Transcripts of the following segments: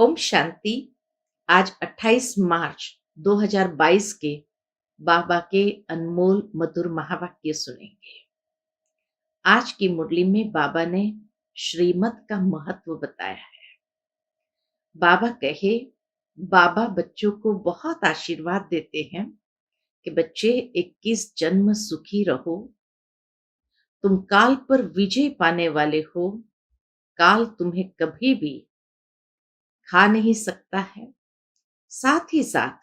ओम शांति। आज 28 मार्च 2022 के बाबा के अनमोल मधुर महावाक्य सुनेंगे। आज की मुरली में बाबा ने श्रीमत का महत्व बताया है। बाबा कहे, बाबा बच्चों को बहुत आशीर्वाद देते हैं कि बच्चे 21 जन्म सुखी रहो, तुम काल पर विजय पाने वाले हो, काल तुम्हें कभी भी खा नहीं सकता है। साथ ही साथ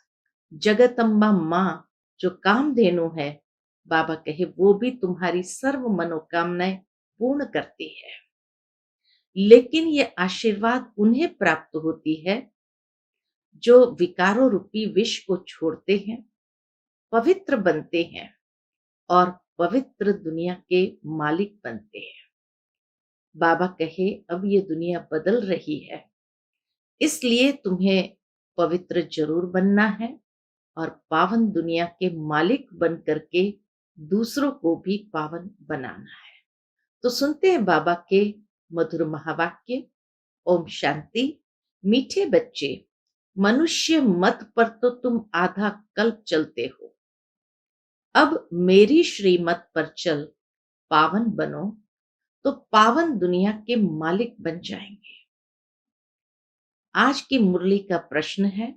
जगदम्बा माँ जो कामधेनु है, बाबा कहे वो भी तुम्हारी सर्व मनोकामनाएं पूर्ण करती है। लेकिन ये आशीर्वाद उन्हें प्राप्त होती है जो विकारों रूपी विष को छोड़ते हैं, पवित्र बनते हैं और पवित्र दुनिया के मालिक बनते हैं। बाबा कहे अब ये दुनिया बदल रही है, इसलिए तुम्हें पवित्र जरूर बनना है और पावन दुनिया के मालिक बन करके दूसरों को भी पावन बनाना है। तो सुनते हैं बाबा के मधुर महावाक्य। ओम शांति। मीठे बच्चे, मनुष्य मत पर तो तुम आधा कल्प चलते हो, अब मेरी श्रीमत पर चल पावन बनो तो पावन दुनिया के मालिक बन जाएंगे। आज की मुरली का प्रश्न है,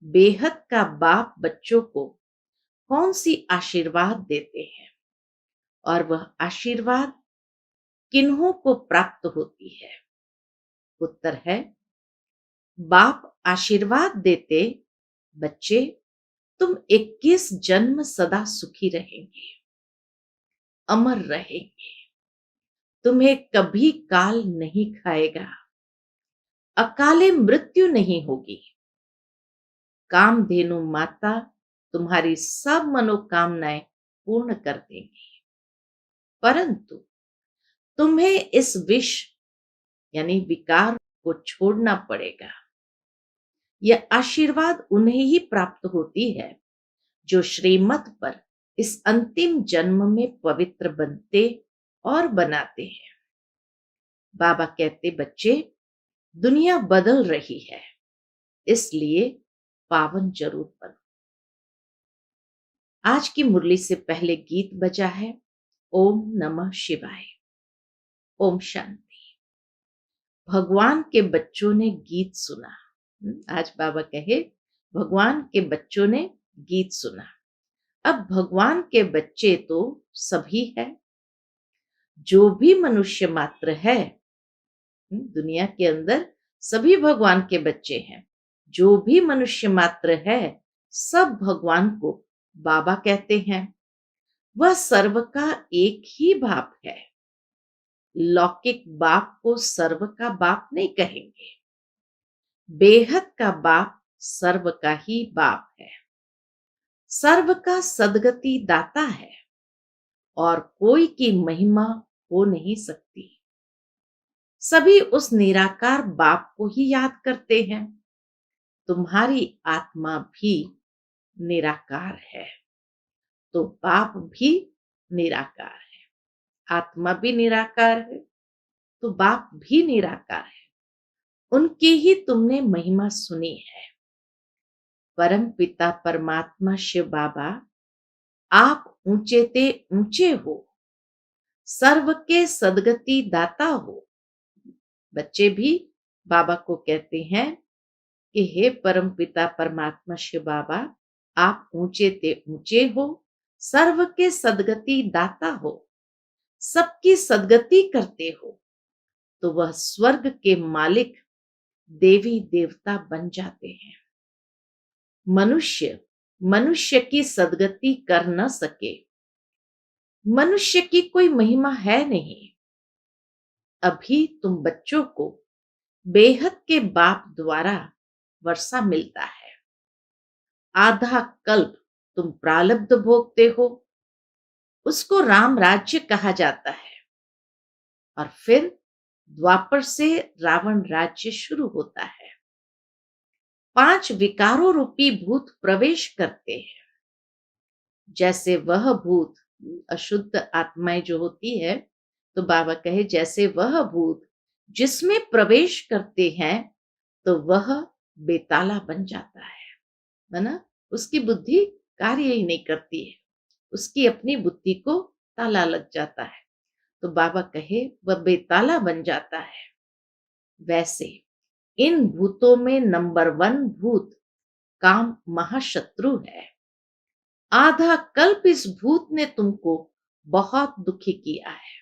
बेहद का बाप बच्चों को कौन सी आशीर्वाद देते हैं और वह आशीर्वाद किन्हों को प्राप्त होती है? उत्तर है, बाप आशीर्वाद देते, बच्चे तुम 21 जन्म सदा सुखी रहेंगे, अमर रहेंगे, तुम्हें कभी काल नहीं खाएगा, अकाले मृत्यु नहीं होगी, कामधेनु माता तुम्हारी सब मनोकामनाएं पूर्ण कर देंगी। परंतु तुम्हें इस विष यानी विकार को छोड़ना पड़ेगा। यह आशीर्वाद उन्हें ही प्राप्त होती है जो श्रीमत पर इस अंतिम जन्म में पवित्र बनते और बनाते हैं। बाबा कहते, बच्चे दुनिया बदल रही है, इसलिए पावन जरूर बनो। आज की मुरली से पहले गीत बजा है, ओम नमः शिवाय। ओम शांति। भगवान के बच्चों ने गीत सुना। आज बाबा कहे, भगवान के बच्चों ने गीत सुना। अब भगवान के बच्चे तो सभी है, जो भी मनुष्य मात्र है दुनिया के अंदर सभी भगवान के बच्चे हैं। जो भी मनुष्य मात्र है सब भगवान को बाबा कहते हैं। वह सर्व का एक ही बाप है। लौकिक बाप को सर्व का बाप नहीं कहेंगे। बेहद का बाप सर्व का ही बाप है। सर्व का सदगति दाता है और कोई की महिमा हो नहीं सकती। सभी उस निराकार बाप को ही याद करते हैं। तुम्हारी आत्मा भी निराकार है, तो बाप भी निराकार है। आत्मा भी निराकार है, तो बाप भी निराकार है। उनकी ही तुमने महिमा सुनी है। परम पिता परमात्मा शिव बाबा, आप ऊंचे ते ऊंचे हो, सर्व के सदगति दाता हो। बच्चे भी बाबा को कहते हैं कि हे परम पिता परमात्मा शिव बाबा, आप ऊंचे ते ऊंचे हो, सर्व के सदगति दाता हो, सबकी सदगति करते हो, तो वह स्वर्ग के मालिक देवी देवता बन जाते हैं। मनुष्य की सदगति कर न सके। मनुष्य की कोई महिमा है नहीं। अभी तुम बच्चों को बेहद के बाप द्वारा वर्षा मिलता है। आधा कल्प तुम प्रारब्ध भोगते हो, उसको राम राज्य कहा जाता है। और फिर द्वापर से रावण राज्य शुरू होता है। 5 विकारों रूपी भूत प्रवेश करते हैं। जैसे वह भूत अशुद्ध आत्माएं जो होती है, तो बाबा कहे जैसे वह भूत जिसमें प्रवेश करते हैं तो वह बेताला बन जाता है ना। उसकी बुद्धि कार्य ही नहीं करती है, उसकी अपनी बुद्धि को ताला लग जाता है, तो बाबा कहे वह बेताला बन जाता है। वैसे इन भूतों में नंबर 1 भूत काम महाशत्रु है। आधा कल्प इस भूत ने तुमको बहुत दुखी किया है।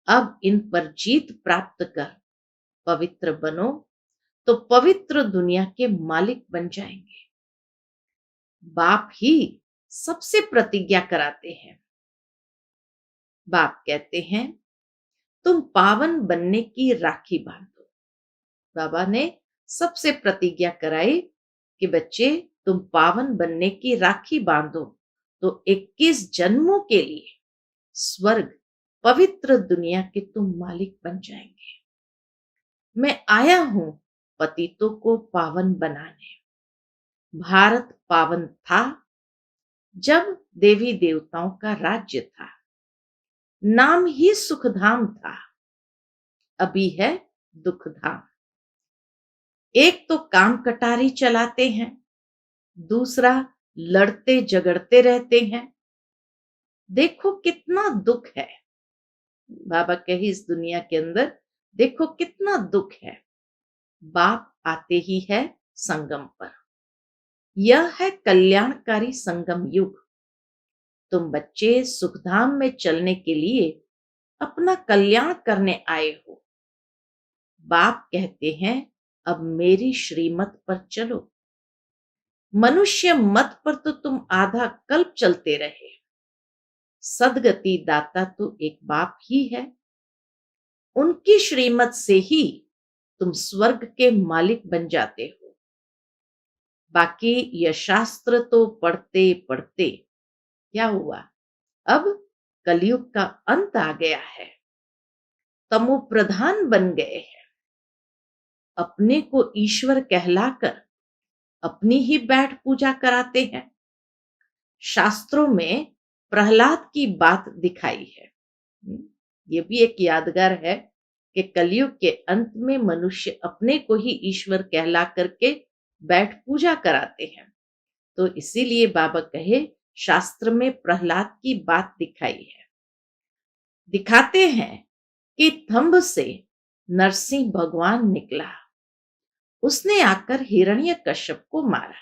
अब इन पर जीत प्राप्त कर पवित्र बनो, तो पवित्र दुनिया के मालिक बन जाएंगे। बाप ही सबसे प्रतिज्ञा कराते हैं। बाप कहते हैं तुम पावन बनने की राखी बांधो। बाबा ने सबसे प्रतिज्ञा कराई कि बच्चे तुम पावन बनने की राखी बांधो, तो 21 जन्मों के लिए स्वर्ग पवित्र दुनिया के तुम मालिक बन जाएंगे। मैं आया हूं पतितों को पावन बनाने। भारत पावन था जब देवी देवताओं का राज्य था, नाम ही सुखधाम था, अभी है दुखधाम। एक तो काम कटारी चलाते हैं, दूसरा लड़ते झगड़ते रहते हैं। देखो कितना दुख है। बाबा कही इस दुनिया के अंदर देखो कितना दुख है। बाप आते ही है संगम पर। यह है कल्याणकारी संगम युग। तुम बच्चे सुखधाम में चलने के लिए अपना कल्याण करने आए हो। बाप कहते हैं अब मेरी श्रीमत पर चलो। मनुष्य मत पर तो तुम आधा कल्प चलते रहे। सदगति दाता तो एक बाप ही है। उनकी श्रीमत से ही तुम स्वर्ग के मालिक बन जाते हो। बाकी यह शास्त्र तो पढ़ते पढ़ते क्या हुआ, अब कलयुग का अंत आ गया है। तमो प्रधान बन गए हैं। अपने को ईश्वर कहलाकर अपनी ही बैठ पूजा कराते हैं। शास्त्रों में प्रहलाद की बात दिखाई है। ये भी एक यादगार है कि कलयुग के अंत में मनुष्य अपने को ही ईश्वर कहला करके बैठ पूजा कराते हैं। तो इसीलिए बाबा कहे शास्त्र में प्रहलाद की बात दिखाई है। दिखाते हैं कि थंब से नरसिंह भगवान निकला। उसने आकर हिरण्यकश्यप को मारा,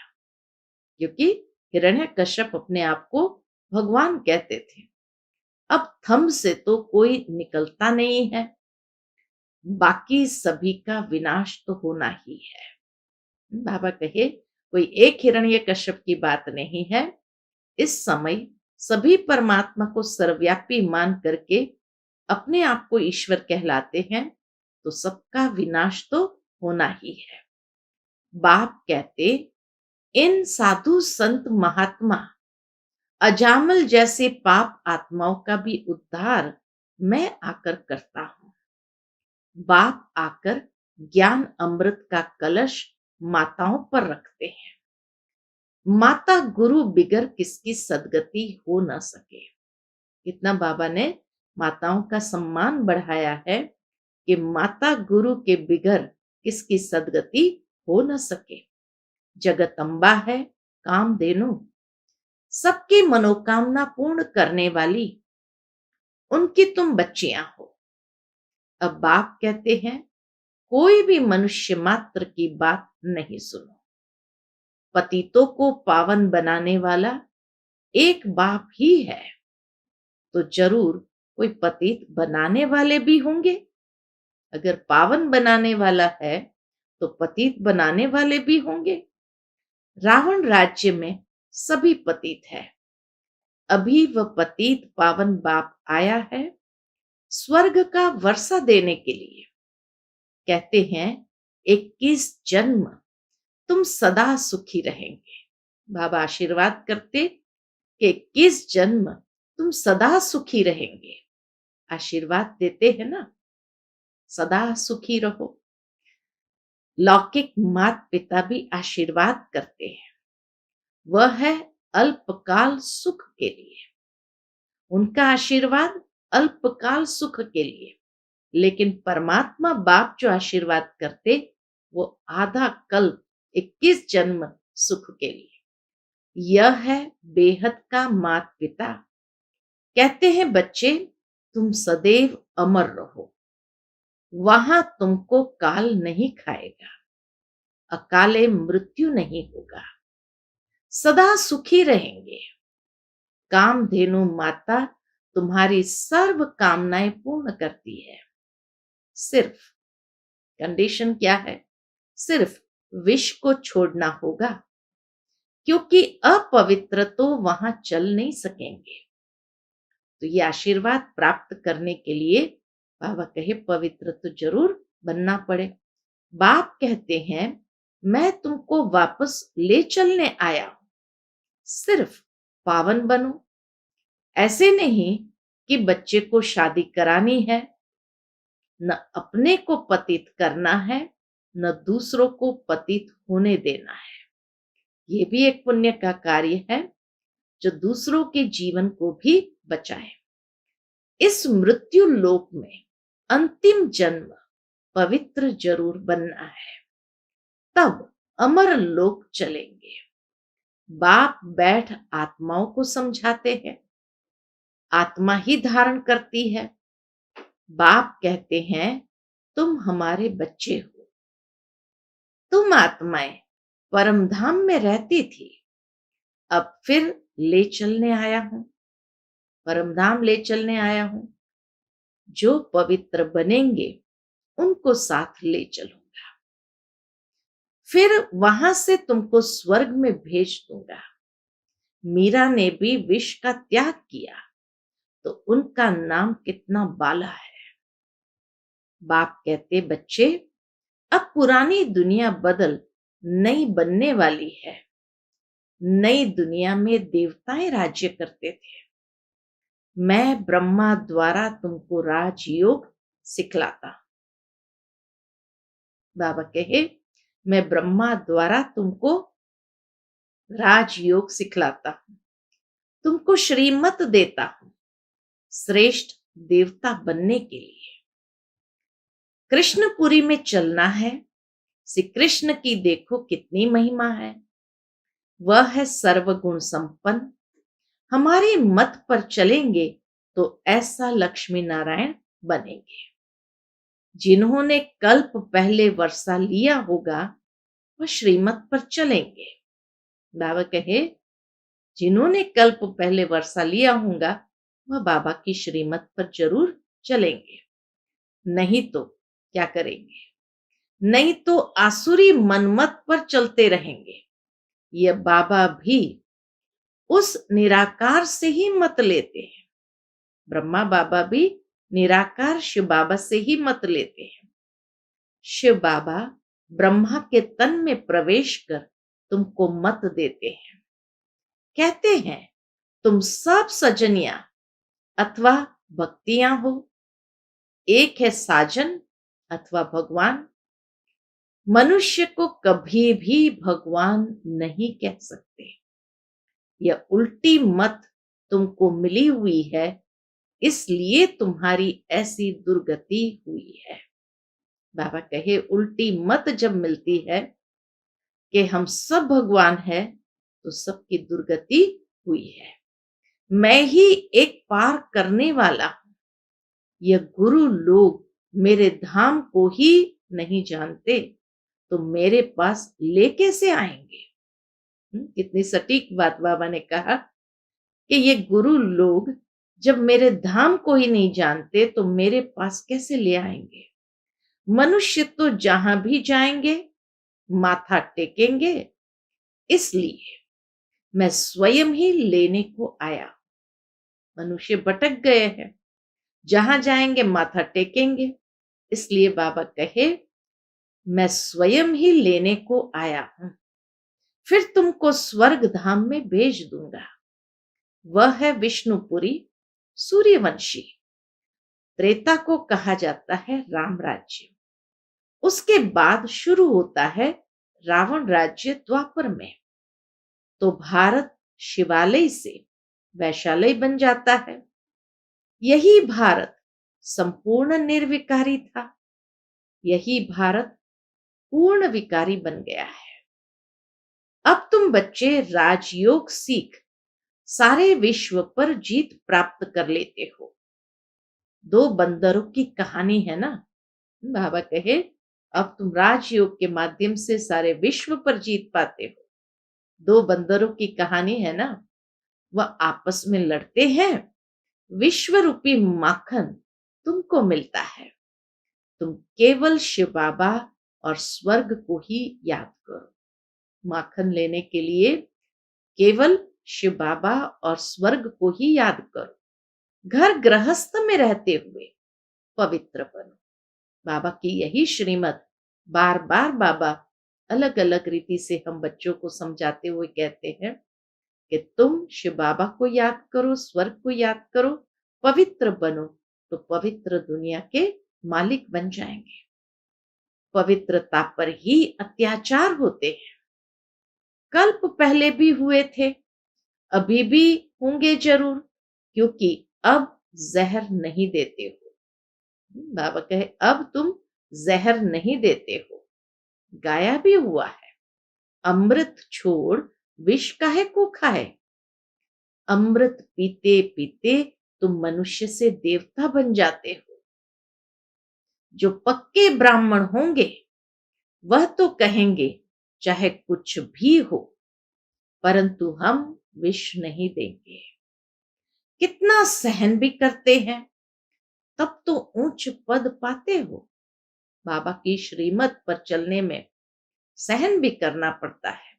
क्योंकि हिरण्यकश्यप अपने आप को भगवान कहते थे। अब थंब से तो कोई निकलता नहीं है, बाकी सभी का विनाश तो होना ही है। बाबा कहे कोई एक हिरण्यकश्यप की बात नहीं है। इस समय सभी परमात्मा को सर्वव्यापी मान करके अपने आप को ईश्वर कहलाते हैं, तो सबका विनाश तो होना ही है। बाप कहते इन साधु संत महात्मा अजामल जैसे पाप आत्माओं का भी उद्धार मैं आकर करता हूं। बाप आकर ज्ञान अमृत का कलश माताओं पर रखते हैं। माता गुरु बिगर किसकी सदगति हो न सके। इतना बाबा ने माताओं का सम्मान बढ़ाया है कि माता गुरु के बिगर किसकी सदगति हो न सके। जगदम्बा है कामधेनु, सबकी मनोकामना पूर्ण करने वाली, उनकी तुम बच्चियां हो। अब बाप कहते हैं कोई भी मनुष्य मात्र की बात नहीं सुनो। पतितों को पावन बनाने वाला एक बाप ही है, तो जरूर कोई पतित बनाने वाले भी होंगे। अगर पावन बनाने वाला है तो पतित बनाने वाले भी होंगे। रावण राज्य में सभी पतित है। अभी वह पतित पावन बाप आया है स्वर्ग का वर्षा देने के लिए। कहते हैं 21 जन्म तुम सदा सुखी रहेंगे। बाबा आशीर्वाद करते कि 21 जन्म तुम सदा सुखी रहेंगे। आशीर्वाद देते हैं ना, सदा सुखी रहो। लौकिक माता पिता भी आशीर्वाद करते हैं, वह है अल्पकाल सुख के लिए। उनका आशीर्वाद अल्पकाल सुख के लिए। लेकिन परमात्मा बाप जो आशीर्वाद करते वो आधा कल्प 21 जन्म सुख के लिए। यह है बेहद का मात पिता। कहते हैं बच्चे तुम सदैव अमर रहो, वहां तुमको काल नहीं खाएगा, अकाले मृत्यु नहीं होगा, सदा सुखी रहेंगे। कामधेनु माता तुम्हारी सर्व कामनाएं पूर्ण करती है। सिर्फ कंडीशन क्या है? सिर्फ विष को छोड़ना होगा, क्योंकि अपवित्र तो वहां चल नहीं सकेंगे। तो ये आशीर्वाद प्राप्त करने के लिए बाबा कहे पवित्र तो जरूर बनना पड़े। बाप कहते हैं मैं तुमको वापस ले चलने आया हूं, सिर्फ पावन बनो। ऐसे नहीं कि बच्चे को शादी करानी है, न अपने को पतित करना है, न दूसरों को पतित होने देना है। ये भी एक पुण्य का कार्य है जो दूसरों के जीवन को भी बचाए। इस मृत्यु लोक में अंतिम जन्म पवित्र जरूर बनना है, तब अमर लोक चलेंगे। बाप बैठ आत्माओं को समझाते हैं, आत्मा ही धारण करती है। बाप कहते हैं तुम हमारे बच्चे हो, तुम आत्माएं परम धाम में रहती थी, अब फिर ले चलने आया हूं, परम धाम ले चलने आया हूं। जो पवित्र बनेंगे उनको साथ ले चलूंगा, फिर वहां से तुमको स्वर्ग में भेज दूंगा। मीरा ने भी विष का त्याग किया तो उनका नाम कितना बाला है। बाप कहते बच्चे अब पुरानी दुनिया बदल नई बनने वाली है। नई दुनिया में देवताएं राज्य करते थे, मैं ब्रह्मा द्वारा तुमको राजयोग सिखलाता हूं। बाबा कहे मैं ब्रह्मा द्वारा तुमको राजयोग सिखलाता हूं, तुमको श्रीमत देता हूं श्रेष्ठ देवता बनने के लिए। कृष्णपुरी में चलना है, श्री कृष्ण की देखो कितनी महिमा है। वह है सर्वगुण संपन्न। हमारी मत पर चलेंगे तो ऐसा लक्ष्मी नारायण बनेंगे। जिन्होंने कल्प पहले वर्षा लिया होगा वह श्रीमत पर चलेंगे। बाबा कहे जिन्होंने कल्प पहले वर्षा लिया होगा वह बाबा की श्रीमत पर जरूर चलेंगे। नहीं तो क्या करेंगे? नहीं तो आसुरी मनमत पर चलते रहेंगे। यह बाबा भी उस निराकार से ही मत लेते हैं। ब्रह्मा बाबा भी निराकार शिव बाबा से ही मत लेते हैं। शिव बाबा ब्रह्मा के तन में प्रवेश कर तुमको मत देते हैं। कहते हैं तुम सब सजनिया अथवा भक्तियां हो, एक है साजन अथवा भगवान। मनुष्य को कभी भी भगवान नहीं कह सकते। यह उल्टी मत तुमको मिली हुई है, इसलिए तुम्हारी ऐसी दुर्गति हुई है। बाबा कहे उल्टी मत जब मिलती है कि हम सब भगवान है तो सबकी दुर्गति हुई है। मैं ही एक पार करने वाला हूं। यह गुरु लोग मेरे धाम को ही नहीं जानते तो मेरे पास ले कैसे आएंगे? कितनी सटीक बात बाबा ने कहा कि ये गुरु लोग जब मेरे धाम को ही नहीं जानते तो मेरे पास कैसे ले आएंगे? मनुष्य तो जहां भी जाएंगे माथा टेकेंगे, इसलिए मैं स्वयं ही लेने को आया। मनुष्य भटक गए हैं, जहां जाएंगे माथा टेकेंगे, इसलिए बाबा कहे मैं स्वयं ही लेने को आया हूं, फिर तुमको स्वर्ग धाम में भेज दूंगा। वह है विष्णुपुरी सूर्यवंशी। त्रेता को कहा जाता है राम राज्य। उसके बाद शुरू होता है रावण राज्य द्वापर में। तो भारत शिवालय से वैशालय बन जाता है। यही भारत संपूर्ण निर्विकारी था। यही भारत पूर्ण विकारी बन गया है। अब तुम बच्चे राजयोग सीख सारे विश्व पर जीत प्राप्त कर लेते हो। दो बंदरों की कहानी है ना। बाबा कहे अब तुम राजयोग के माध्यम से सारे विश्व पर जीत पाते हो। दो बंदरों की कहानी है ना। वह आपस में लड़ते हैं, विश्व रूपी माखन तुमको मिलता है। तुम केवल शिव बाबा और स्वर्ग को ही याद करो। माखन लेने के लिए केवल शिव बाबा और स्वर्ग को ही याद करो। घर गृहस्थ में रहते हुए पवित्र बनो। बाबा की यही श्रीमत बार बार बाबा अलग अलग रीति से हम बच्चों को समझाते हुए कहते हैं कि तुम शिव बाबा को याद करो, स्वर्ग को याद करो, पवित्र बनो, तो पवित्र दुनिया के मालिक बन जाएंगे। पवित्रता पर ही अत्याचार होते हैं। कल्प पहले भी हुए थे, अभी भी होंगे जरूर, क्योंकि अब जहर नहीं देते हो। बाबा कहे अब तुम जहर नहीं देते हो। गाया भी हुआ है, अमृत छोड़ विष काहे को खाए। अमृत पीते पीते तुम मनुष्य से देवता बन जाते हो। जो पक्के ब्राह्मण होंगे वह तो कहेंगे चाहे कुछ भी हो, परंतु हम विष नहीं देंगे। कितना सहन भी करते हैं, तब तो ऊंच पद पाते हो। बाबा की श्रीमत पर चलने में सहन भी करना पड़ता है,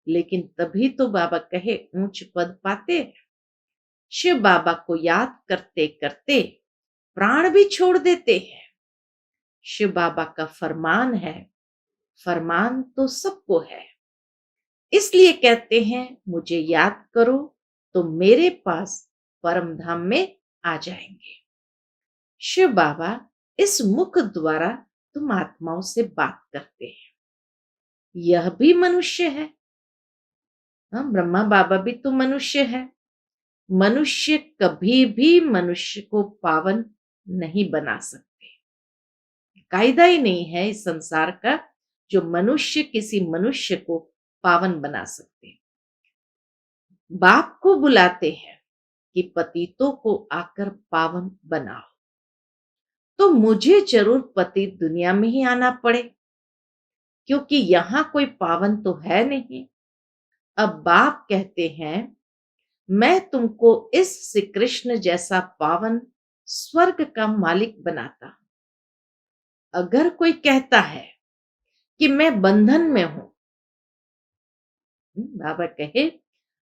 लेकिन तभी तो बाबा कहे ऊंच पद पाते हैं। शिव बाबा को याद करते करते प्राण भी छोड़ देते हैं। शिव बाबा का फरमान है, फरमान तो सबको है। इसलिए कहते हैं मुझे याद करो तो मेरे पास परम धाम में आ जाएंगे। शिव बाबा इस मुख द्वारा तुम आत्माओं से बात करते हैं। यह भी मनुष्य है। हाँ, ब्रह्मा बाबा भी तो मनुष्य है। मनुष्य कभी भी मनुष्य को पावन नहीं बना सकते। कायदा ही नहीं है इस संसार का जो मनुष्य किसी मनुष्य को पावन बना सकते। बाप को बुलाते हैं कि पतितों को आकर पावन बनाओ, तो मुझे जरूर पतित दुनिया में ही आना पड़े, क्योंकि यहां कोई पावन तो है नहीं। अब बाप कहते हैं मैं तुमको इस श्री कृष्ण जैसा पावन स्वर्ग का मालिक बनाता हूं। अगर कोई कहता है कि मैं बंधन में हूं, बाबा कहे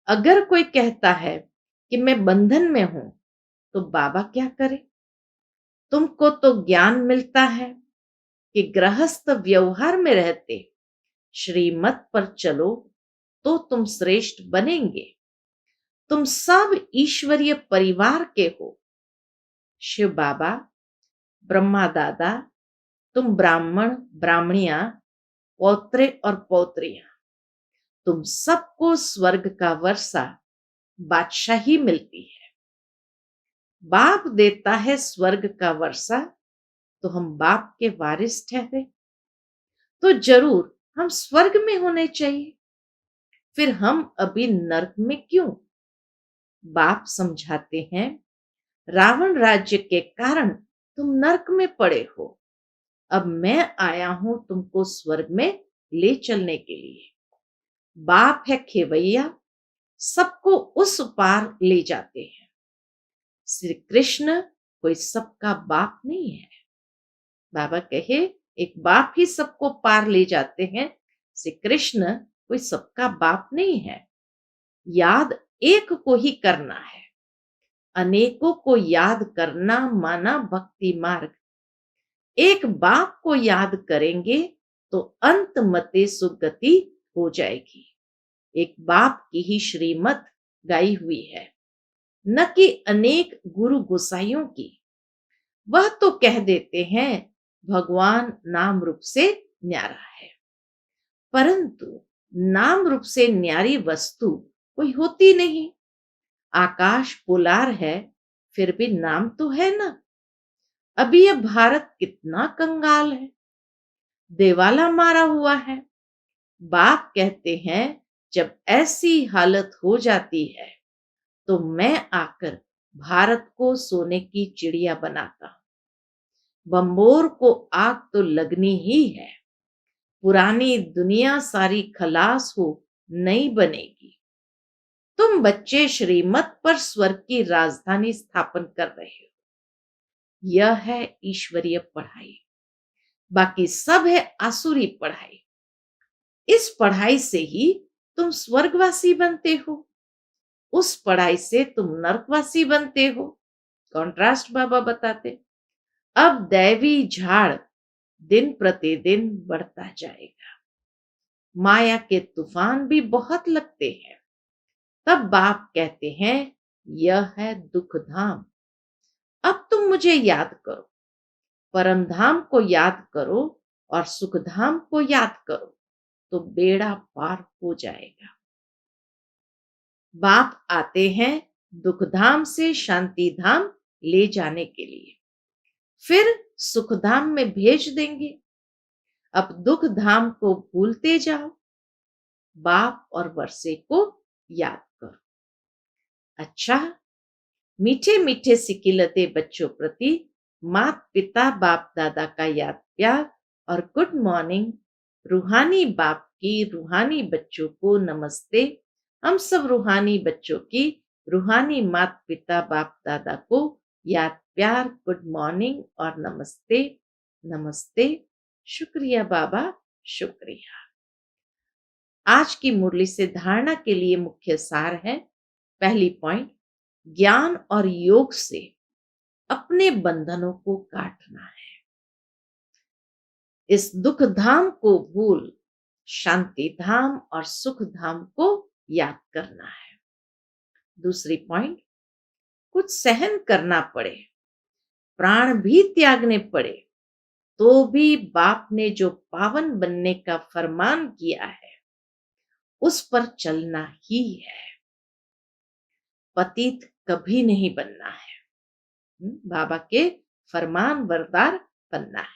अगर कोई कहता है कि मैं बंधन में हूं, तो बाबा क्या करे। तुमको तो ज्ञान मिलता है कि गृहस्थ व्यवहार में रहते श्रीमत पर चलो तो तुम श्रेष्ठ बनेंगे। तुम सब ईश्वरीय परिवार के हो। शिव बाबा, ब्रह्मा दादा, तुम ब्राह्मण ब्राह्मणियां, पौत्रे और पौत्रियां, तुम सबको स्वर्ग का वर्षा बादशाही मिलती है। बाप देता है स्वर्ग का वर्षा, तो हम बाप के वारिस ठहरे, तो जरूर हम स्वर्ग में होने चाहिए। फिर हम अभी नर्क में क्यों। बाप समझाते हैं रावण राज्य के कारण तुम नर्क में पड़े हो। अब मैं आया हूं तुमको स्वर्ग में ले चलने के लिए। बाप है खेवैया, सबको उस पार ले जाते हैं। श्री कृष्ण कोई सबका बाप नहीं है। बाबा कहे एक बाप ही सबको पार ले जाते हैं। श्री कृष्ण कोई सबका बाप नहीं है। याद एक को ही करना है। अनेकों को याद करना माना भक्ति मार्ग। एक बाप को याद करेंगे तो अंत मते सुगति हो जाएगी। एक बाप की ही श्रीमत गाई हुई है, न कि अनेक गुरु गोसाइयों की। वह तो कह देते हैं भगवान नाम रूप से न्यारा है, परंतु नाम रूप से न्यारी वस्तु कोई होती नहीं। आकाश पोलार है, फिर भी नाम तो है ना। अभी यह भारत कितना कंगाल है। देवाला मारा हुआ है। बाप कहते हैं जब ऐसी हालत हो जाती है तो मैं आकर भारत को सोने की चिड़िया बनाता हूं। बंबोर को आग तो लगनी ही है। पुरानी दुनिया सारी खलास हो नई बनेगी। तुम बच्चे श्रीमत पर स्वर्ग की राजधानी स्थापन कर रहे हो। यह है ईश्वरीय पढ़ाई, बाकी सब है आसुरी पढ़ाई। इस पढ़ाई से ही तुम स्वर्गवासी बनते हो, उस पढ़ाई से तुम नरकवासी बनते हो। कॉन्ट्रास्ट बाबा बताते। अब दैवी झाड़ दिन प्रतिदिन बढ़ता जाएगा। माया के तूफान भी बहुत लगते हैं। तब बाप कहते हैं यह है दुख धाम। अब तुम मुझे याद करो, परम धाम को याद करो और सुख धाम को याद करो तो बेड़ा पार हो जाएगा। बाप आते हैं दुख धाम से शांति धाम ले जाने के लिए, फिर सुख धाम में भेज देंगे। अब दुख धाम को भूलते जाओ, बाप और वर्षे को याद करो। अच्छा, मीठे मीठे सिकिलते बच्चों प्रति माता पिता बाप दादा का याद प्यार और गुड मॉर्निंग। रूहानी बाप की रूहानी बच्चों को नमस्ते। हम सब रूहानी बच्चों की रूहानी माता पिता बाप दादा को याद प्यार, गुड मॉर्निंग और नमस्ते। नमस्ते। शुक्रिया बाबा, शुक्रिया। आज की मुरली से धारणा के लिए मुख्य सार है। पहली पॉइंट, ज्ञान और योग से अपने बंधनों को काटना है। इस दुख धाम को भूल शांति धाम और सुख धाम को याद करना है। दूसरी पॉइंट, कुछ सहन करना पड़े, प्राण भी त्यागने पड़े, तो भी बाप ने जो पावन बनने का फरमान किया है उस पर चलना ही है। पतित कभी नहीं बनना है, बाबा के फरमान बरदार बनना है।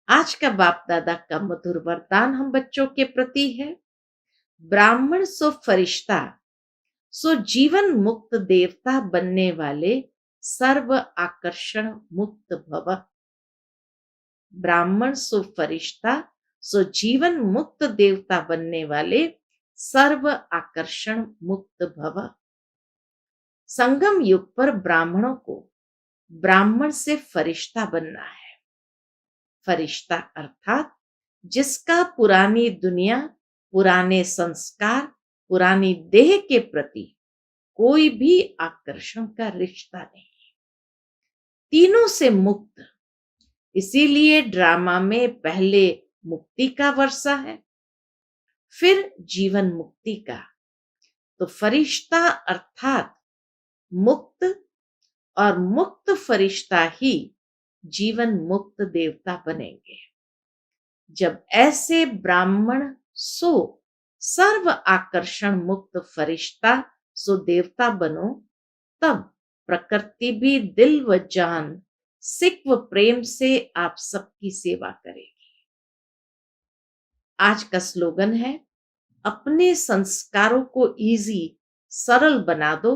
आज का बाप दादा का मधुर वरदान हम बच्चों के प्रति है। ब्राह्मण सो फरिश्ता सो जीवन मुक्त देवता बनने वाले सर्व आकर्षण मुक्त भव। ब्राह्मण सो फरिश्ता सो जीवन मुक्त देवता बनने वाले सर्व आकर्षण मुक्त भव। संगम युग पर ब्राह्मणों को ब्राह्मण से फरिश्ता बनना है। फरिश्ता अर्थात जिसका पुरानी दुनिया, पुराने संस्कार, पुरानी देह के प्रति कोई भी आकर्षण का रिश्ता नहीं, तीनों से मुक्त। इसीलिए ड्रामा में पहले मुक्ति का वर्षा है, फिर जीवन मुक्ति का। तो फरिश्ता अर्थात मुक्त और मुक्त फरिश्ता ही जीवन मुक्त देवता बनेंगे। जब ऐसे ब्राह्मण सो सर्व आकर्षण मुक्त फरिश्ता सो देवता बनो, तब प्रकृति भी दिल व जान सिक व प्रेम से आप सबकी सेवा करेगी। आज का स्लोगन है, अपने संस्कारों को इजी सरल बना दो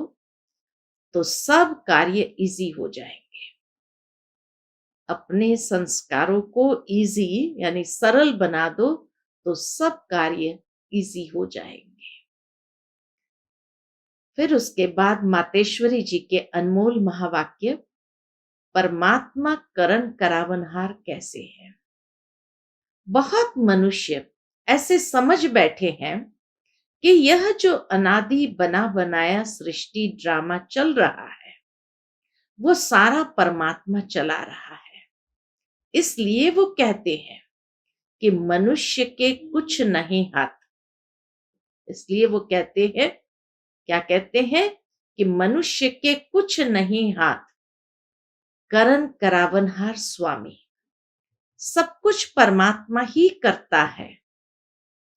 तो सब कार्य इजी हो जाएंगे। अपने संस्कारों को इजी यानी सरल बना दो तो सब कार्य इजी हो जाएंगे। फिर उसके बाद मातेश्वरी जी के अनमोल महावाक्य, परमात्मा करण करावनहार कैसे है। बहुत मनुष्य ऐसे समझ बैठे हैं कि यह जो अनादि बना बनाया सृष्टि ड्रामा चल रहा है वो सारा परमात्मा चला रहा है। इसलिए वो कहते हैं कि मनुष्य के कुछ नहीं हाथ। इसलिए वो कहते हैं, क्या कहते हैं कि मनुष्य के कुछ नहीं हाथ, करण करावनहार स्वामी। सब कुछ परमात्मा ही करता है।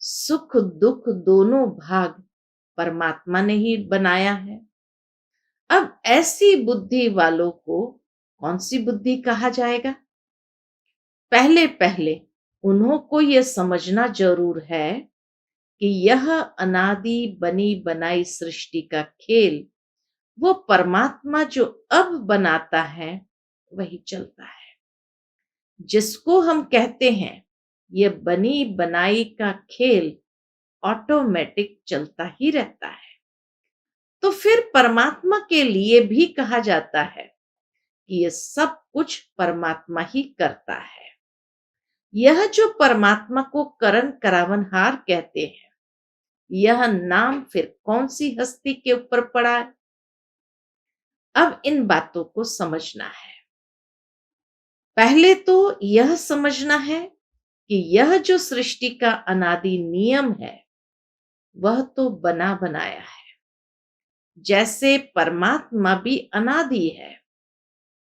सुख दुख दोनों भाग परमात्मा ने ही बनाया है। अब ऐसी बुद्धि वालों को कौन सी बुद्धि कहा जाएगा? पहले पहले उन्हों को यह समझना जरूर है कि यह अनादि बनी बनाई सृष्टि का खेल वो परमात्मा जो अब बनाता है वही चलता है। जिसको हम कहते हैं ये बनी बनाई का खेल ऑटोमेटिक चलता ही रहता है। तो फिर परमात्मा के लिए भी कहा जाता है कि ये सब कुछ परमात्मा ही करता है। यह जो परमात्मा को करण करावनहार कहते हैं, यह नाम फिर कौन सी हस्ती के ऊपर पड़ा है? अब इन बातों को समझना है। पहले तो यह समझना है कि यह जो सृष्टि का अनादि नियम है वह तो बना बनाया है। जैसे परमात्मा भी अनादि है,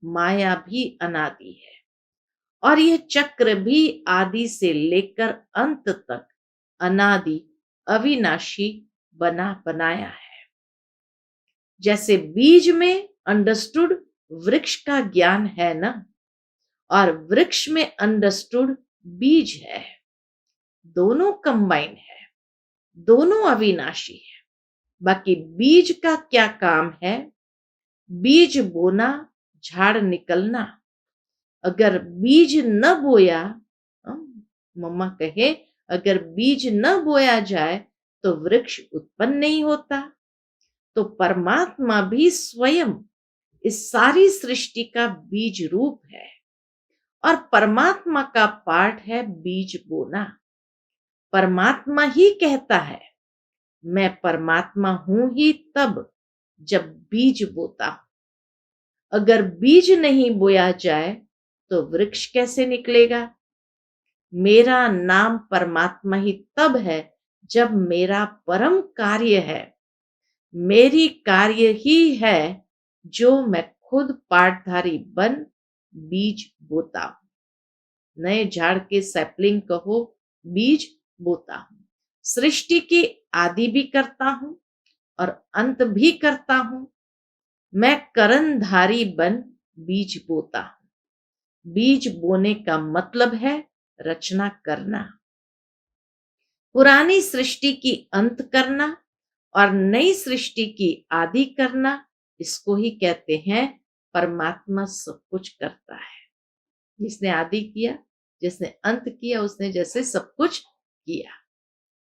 माया भी अनादि है, और यह चक्र भी आदि से लेकर अंत तक अनादि अविनाशी बना बनाया है। जैसे बीज में अंडरस्टूड वृक्ष का ज्ञान है ना, और वृक्ष में अंडरस्टूड बीज है, दोनों कंबाइन है, दोनों अविनाशी है। बाकी बीज का क्या काम है? बीज बोना, झाड़ निकलना। अगर बीज न बोया, मम्मा कहे अगर बीज न बोया जाए तो वृक्ष उत्पन्न नहीं होता। तो परमात्मा भी स्वयं इस सारी सृष्टि का बीज रूप है, और परमात्मा का पार्ट है बीज बोना। परमात्मा ही कहता है मैं परमात्मा हूं ही तब जब बीज बोता हूं। अगर बीज नहीं बोया जाए तो वृक्ष कैसे निकलेगा? मेरा नाम परमात्मा ही तब है जब मेरा परम कार्य है, मेरी कार्य ही है जो मैं खुद पार्टधारी बन बीज बोता हूं। नए झाड़ के सैपलिंग कहो, बीज बोता हूं। सृष्टि की आदि भी करता हूं और अंत भी करता हूं। मैं करणधारी बन बीज बोता हूं। बीज बोने का मतलब है रचना करना, पुरानी सृष्टि की अंत करना और नई सृष्टि की आदि करना। इसको ही कहते हैं परमात्मा सब कुछ करता है। जिसने आदि किया, जिसने अंत किया, उसने जैसे सब कुछ किया।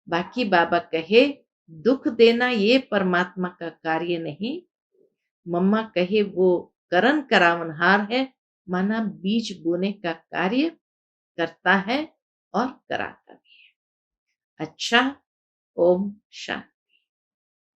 बाकी बाबा कहे दुख देना ये परमात्मा का कार्य नहीं। मम्मा कहे वो करण करावनहार है, माना बीज बोने का कार्य करता है और कराता भी है। अच्छा, ओम शांति।